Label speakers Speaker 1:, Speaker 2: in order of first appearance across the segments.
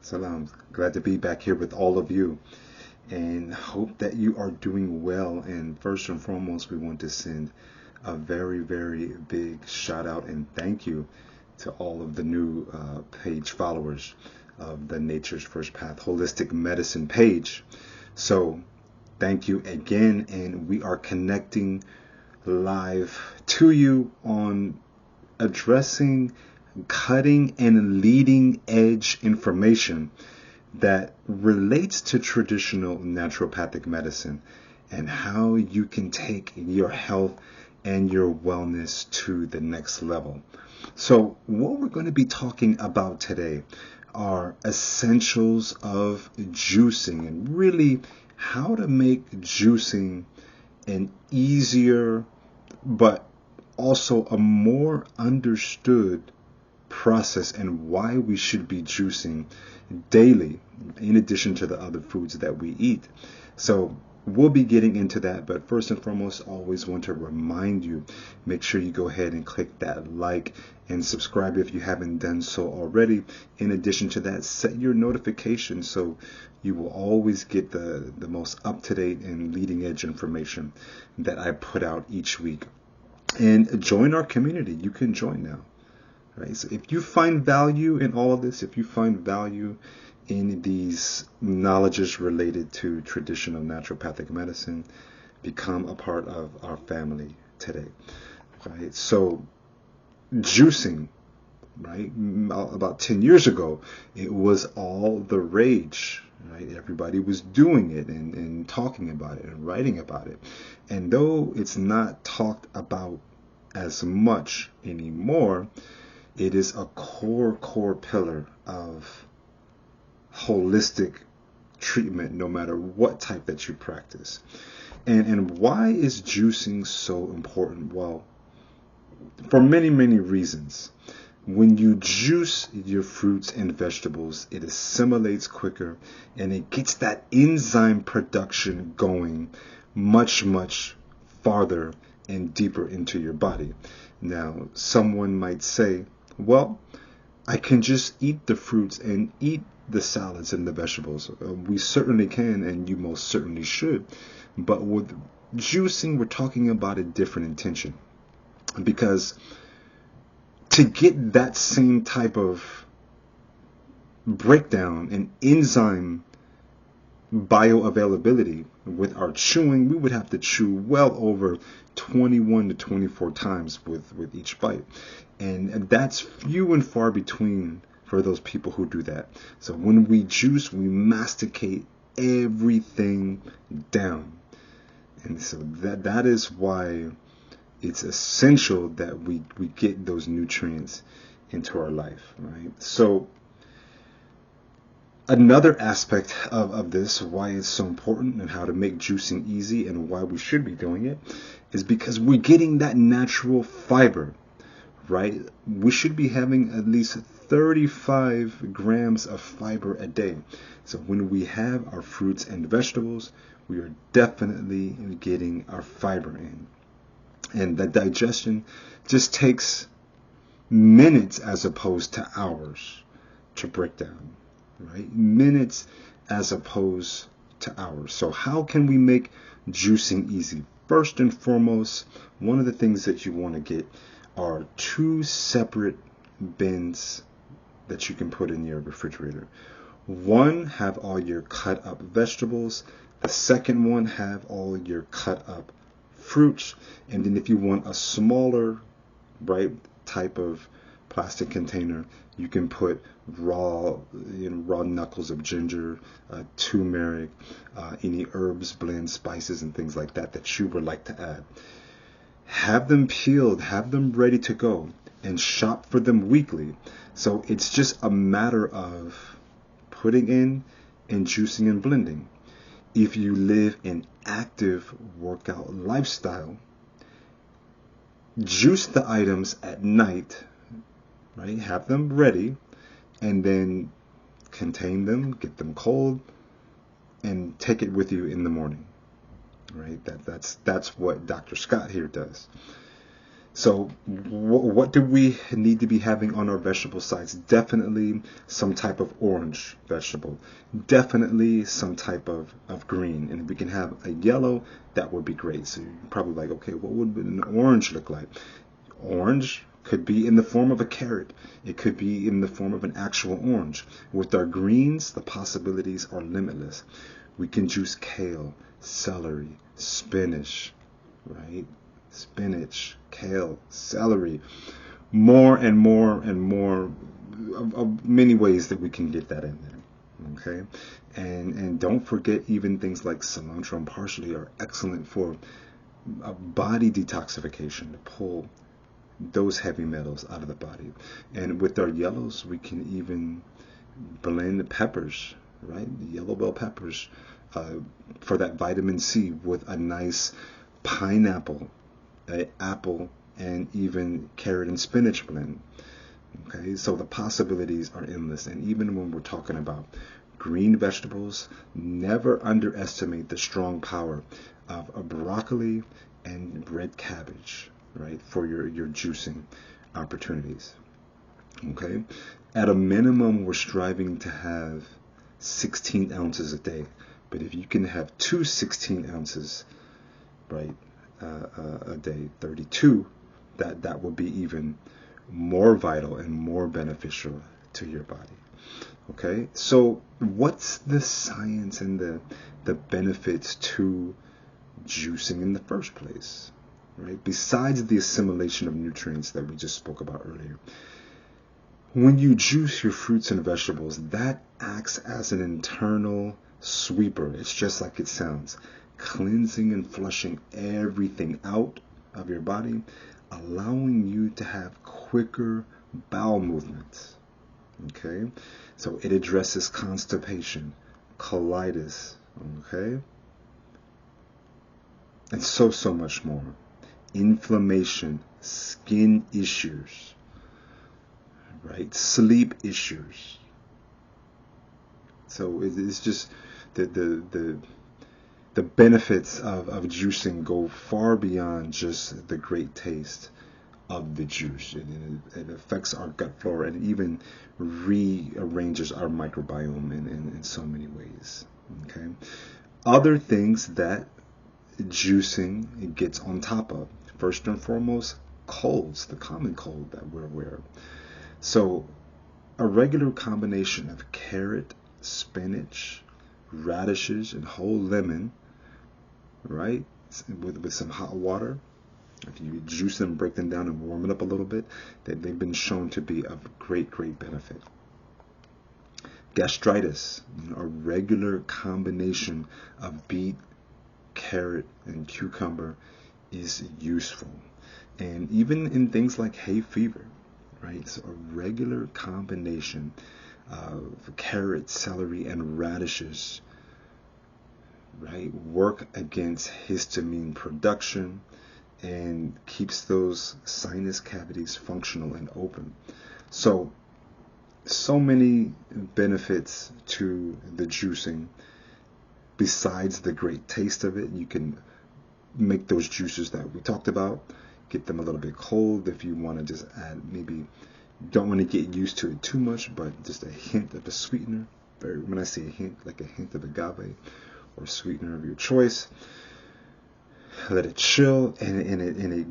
Speaker 1: Salam. Glad to be back here with all of you and hope that you are doing well. And first and foremost, we want to send a very, very big shout out and thank you to all of the new page followers of the Nature's First Path Holistic Medicine page. So thank you again. And we are connecting live to you on addressing cutting and leading edge information that relates to traditional naturopathic medicine and how you can take your health and your wellness to the next level. So what we're going to be talking about today are essentials of juicing and really how to make juicing an easier but also a more understood process and why we should be juicing daily in addition to the other foods that we eat. So we'll be getting into that, but first and foremost, always want to remind you, make sure you go ahead and click that like and subscribe if you haven't done so already. In addition to that, set your notifications so you will always get the most up-to-date and leading edge information that I put out each week. And join our community. You can join now. Right? So if you find value in all of this, if you find value in these knowledges related to traditional naturopathic medicine, become a part of our family today. Right? So juicing, right? About 10 years ago, it was all the rage. Right? Everybody was doing it and talking about it and writing about it. And though it's not talked about as much anymore, it is a core pillar of holistic treatment, no matter what type that you practice. And why is juicing so important? Well, for many, many reasons. When you juice your fruits and vegetables, it assimilates quicker and it gets that enzyme production going much, much farther and deeper into your body. Now, someone might say, well, I can just eat the fruits and eat the salads and the vegetables. We certainly can, and you most certainly should. But with juicing, we're talking about a different intention. Because to get that same type of breakdown and enzyme bioavailability with our chewing, we would have to chew well over 21 to 24 times with each bite. And that's few and far between for those people who do that. So when we juice, we masticate everything down. And so that is why it's essential that we get those nutrients into our life, right? So another aspect of this, why it's so important and how to make juicing easy and why we should be doing it, is because we're getting that natural fiber, right? We should be having at least 35 grams of fiber a day. So when we have our fruits and vegetables, we are definitely getting our fiber in. And the digestion just takes minutes as opposed to hours to break down. Right? Minutes as opposed to hours. So how can we make juicing easy? First and foremost, one of the things that you want to get are 2 separate bins that you can put in your refrigerator. One have all your cut up vegetables. The second one have all your cut up fruits. And then if you want a smaller, right, type of plastic container, you can put raw knuckles of ginger, turmeric, any herbs, blends, spices, and things like that you would like to add. Have them peeled, have them ready to go, and shop for them weekly. So it's just a matter of putting in and juicing and blending. If you live an active workout lifestyle, juice the items at night, right? Have them ready, and then contain them, get them cold, and take it with you in the morning, right? That's what Dr. Scott here does. So what do we need to be having on our vegetable sides? Definitely some type of orange vegetable. Definitely some type of green. And if we can have a yellow, that would be great. So you're probably like, okay, what would an orange look like? Orange could be in the form of a carrot. It could be in the form of an actual orange. With our greens, the possibilities are limitless. We can juice kale, celery, spinach, right? Spinach, kale, celery, more and more and more of many ways that we can get that in there. Okay, and don't forget, even things like cilantro and parsley are excellent for body detoxification, to pull those heavy metals out of the body. And with our yellows, we can even blend the peppers, right? The yellow bell peppers, for that vitamin C, with a nice pineapple, apple, and even carrot and spinach blend. Okay, so the possibilities are endless. And even when we're talking about green vegetables, never underestimate the strong power of a broccoli and red cabbage, right, for your juicing opportunities. Okay, at a minimum, we're striving to have 16 ounces a day, but if you can have 16 ounces, right, a day, 32, that would be even more vital and more beneficial to your body. Okay, so what's the science and the benefits to juicing in the first place, right? Besides the assimilation of nutrients that we just spoke about earlier, when you juice your fruits and vegetables, that acts as an internal sweeper. It's just like it sounds, cleansing and flushing everything out of your body, allowing you to have quicker bowel movements. Okay, so it addresses constipation, colitis, okay, and so much more. Inflammation, skin issues, right? Sleep issues. So it's just the benefits of juicing go far beyond just the great taste of the juice. It affects our gut flora and even rearranges our microbiome in so many ways. Okay. Other things that juicing gets on top of, first and foremost, colds, the common cold that we're aware of. So a regular combination of carrot, spinach, radishes, and whole lemon, right, with some hot water. If you juice them, break them down, and warm it up a little bit, they've been shown to be of great benefit. Gastritis, a regular combination of beet, carrot, and cucumber is useful. And even in things like hay fever, right? So a regular combination of carrot, celery, and radishes, right, work against histamine production and keeps those sinus cavities functional and open. So many benefits to the juicing. Besides the great taste of it, you can make those juices that we talked about, get them a little bit cold if you want to just add, maybe don't want to get used to it too much, but just a hint of a sweetener. When I say a hint, like a hint of agave or sweetener of your choice. Let it chill, and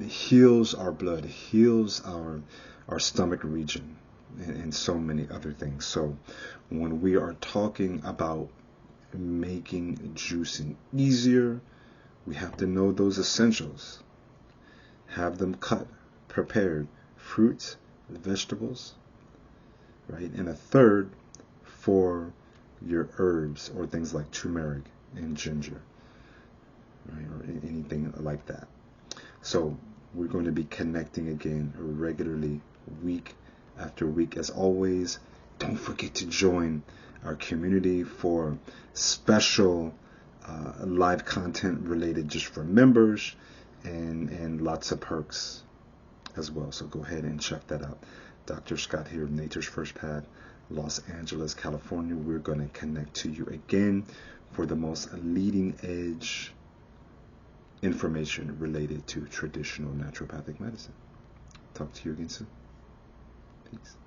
Speaker 1: it heals our blood, heals our stomach region, and so many other things. So when we are talking about making juicing easier, we have to know those essentials. Have them cut, prepared, fruits, vegetables, right? And a third for your herbs or things like turmeric and ginger, right? Or anything like that. So we're going to be connecting again regularly, week after week. As always, don't forget to join our community for special live content related just for members, and lots of perks as well. So go ahead and check that out. Dr. Scott here, Nature's First Path, Los Angeles, California. We're going to connect to you again for the most leading edge information related to traditional naturopathic medicine. Talk to you again soon. Peace.